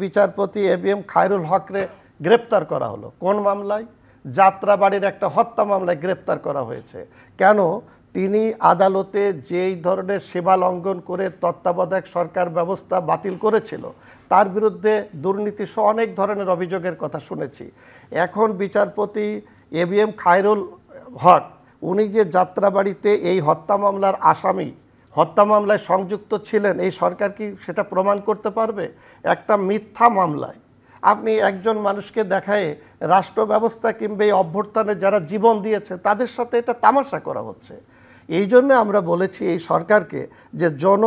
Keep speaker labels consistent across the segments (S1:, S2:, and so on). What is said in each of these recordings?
S1: বিচারপতি ABM খায়রুল হকরে গ্রেপ্তার করা হলো কোন মামলায়? যাত্রাবাড়ির একটা হত্যা মামলায় গ্রেপ্তার করা হয়েছে। কেন? তিনি আদালতে যেই ধরনের সীমা লঙ্ঘন করে তত্ত্বাবধায়ক সরকার ব্যবস্থা বাতিল করেছিল তার বিরুদ্ধে দুর্নীতি সহ অনেক ধরনের অভিযোগের কথা শুনেছি। এখন বিচারপতি ABM খায়রুল হক উনি যে যাত্রাবাড়িতে এই হত্যা মামলার আসামি, হত্যা মামলায় সংযুক্ত ছিলেন, এই সরকার কি সেটা প্রমাণ করতে পারবে? একটা মিথ্যা মামলায় আপনি একজন মানুষকে দেখায় রাষ্ট্র ব্যবস্থা কিংবা এই অভ্যুত্থানে যারা জীবন দিয়েছে তাদের সাথে এটা তামাশা করা হচ্ছে। এই জন্য আমরা বলেছি এই সরকারকে যে জন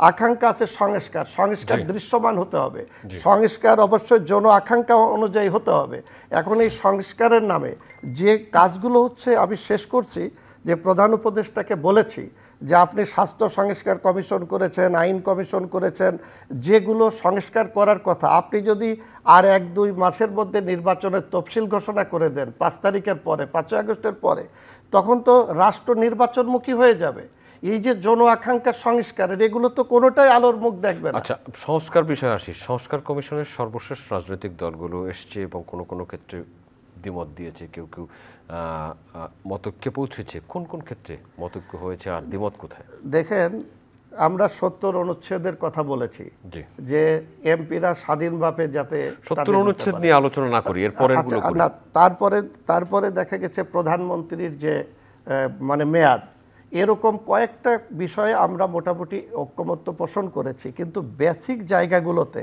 S1: আকাঙ্ক্ষা আছে সংস্কার, সংস্কার দৃশ্যমান হতে হবে, সংস্কার অবশ্যই জন আকাঙ্ক্ষা অনুযায়ী হতে হবে। এখন এই সংস্কারের নামে যে কাজগুলো হচ্ছে, আমি শেষ করছি, যে প্রধান উপদেষ্টাকে বলেছি যে আপনি স্বাস্থ্য সংস্কার কমিশন করেছেন, আইন কমিশন করেছেন, যেগুলো সংস্কার করার কথা, আপনি যদি আর 1-2 মাসের মধ্যে নির্বাচনের তফসিল ঘোষণা করে দেন 5 তারিখের পরে, 5 আগস্টের পরে, তখন তো রাষ্ট্র নির্বাচনমুখী হয়ে যাবে। এই যে জন আকাঙ্ক্ষা সংস্কারের, এগুলো তো কোনোটাই আলোর মুখ দেখবে না।
S2: আচ্ছা, সংস্কার বিষয়ে আসি। সংস্কার কমিশনের সর্বশেষ রাজনৈতিক দলগুলো এসছে এবং কোনো কোনো ক্ষেত্রে দ্বিমত দিয়েছে, কেউ কেউ মতৈক্যে পৌঁছেছে। কোন কোন ক্ষেত্রে মতৈক্য হয়েছে আর দ্বিমত কোথায়?
S1: দেখেন, আমরা 70 অনুচ্ছেদের কথা বলেছি যে এমপিরা স্বাধীনভাবে যাতে
S2: 70 অনুচ্ছেদ নিয়ে আলোচনা না করি, এর পরের গুলো করি।
S1: না, তারপরে দেখা গেছে প্রধানমন্ত্রীর যে মানে মেয়াদ, এরকম কয়েকটা বিষয়ে আমরা মোটামুটি ঐকমত্য পোষণ করেছি। কিন্তু বেসিক জায়গাগুলোতে,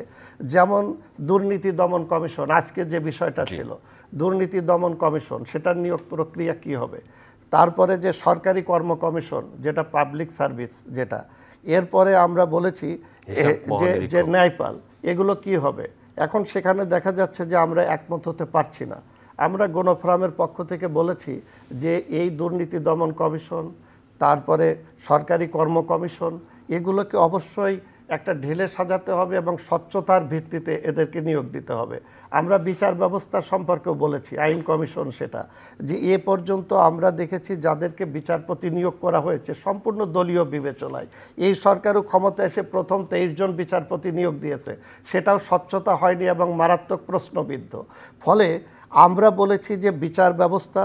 S1: যেমন দুর্নীতি দমন কমিশন, আজকে যে বিষয়টা ছিল দুর্নীতি দমন কমিশন, সেটার নিয়োগ প্রক্রিয়া কি হবে? তারপরে যে সরকারি কর্ম কমিশন, যেটা পাবলিক সার্ভিস, যেটা এরপরে আমরা বলেছি যে ন্যায়পাল, এগুলো কি হবে? এখন সেখানে দেখা যাচ্ছে যে আমরা একমত হতে পারছি না। আমরা গণফোরামের পক্ষ থেকে বলেছি যে এই দুর্নীতি দমন কমিশন, তারপরে সরকারি কর্ম কমিশন, এগুলোকে অবশ্যই একটা ঢেলে সাজাতে হবে এবং স্বচ্ছতার ভিত্তিতে এদেরকে নিয়োগ দিতে হবে। আমরা বিচার ব্যবস্থা সম্পর্কেও বলেছি, আইন কমিশন, সেটা যে এ পর্যন্ত আমরা দেখেছি যাদেরকে বিচারপতি নিয়োগ করা হয়েছে সম্পূর্ণ দলীয় বিবেচনায়। এই সরকারও ক্ষমতা এসে প্রথম 23 জন বিচারপতি নিয়োগ দিয়েছে, সেটাও স্বচ্ছতা হয়নি এবং মারাত্মক প্রশ্নবিদ্ধ। ফলে আমরা বলেছি যে বিচার ব্যবস্থা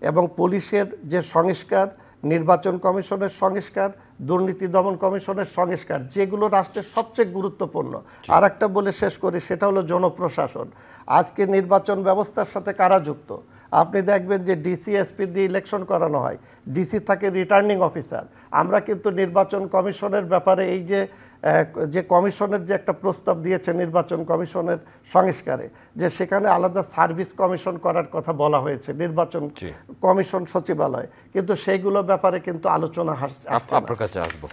S1: এবং পুলিশের যে সংস্কার, নির্বাচন কমিশনের সংস্কার, দুর্নীতি দমন কমিশনের সংস্কার, যেগুলো রাষ্ট্রের সবচেয়ে গুরুত্বপূর্ণ। আর একটা বলে শেষ করি, সেটা হলো জনপ্রশাসন। আজকে নির্বাচন ব্যবস্থার সাথে কারা যুক্ত? আপনি দেখবেন যে ডিসি এসপি দিয়ে ইলেকশন করানো হয়, ডিসি থাকে রিটার্নিং অফিসার। আমরা কিন্তু নির্বাচন কমিশনের ব্যাপারে এই যে কমিশনের যে একটা প্রস্তাব দিয়েছে নির্বাচন কমিশনের সংস্কারে, যে সেখানে আলাদা সার্ভিস কমিশন করার কথা বলা হয়েছে নির্বাচন কমিশন সচিবালয়, কিন্তু সেইগুলো ব্যাপারে কিন্তু আলোচনা আসছে।
S2: আপনার কাছে আসবো।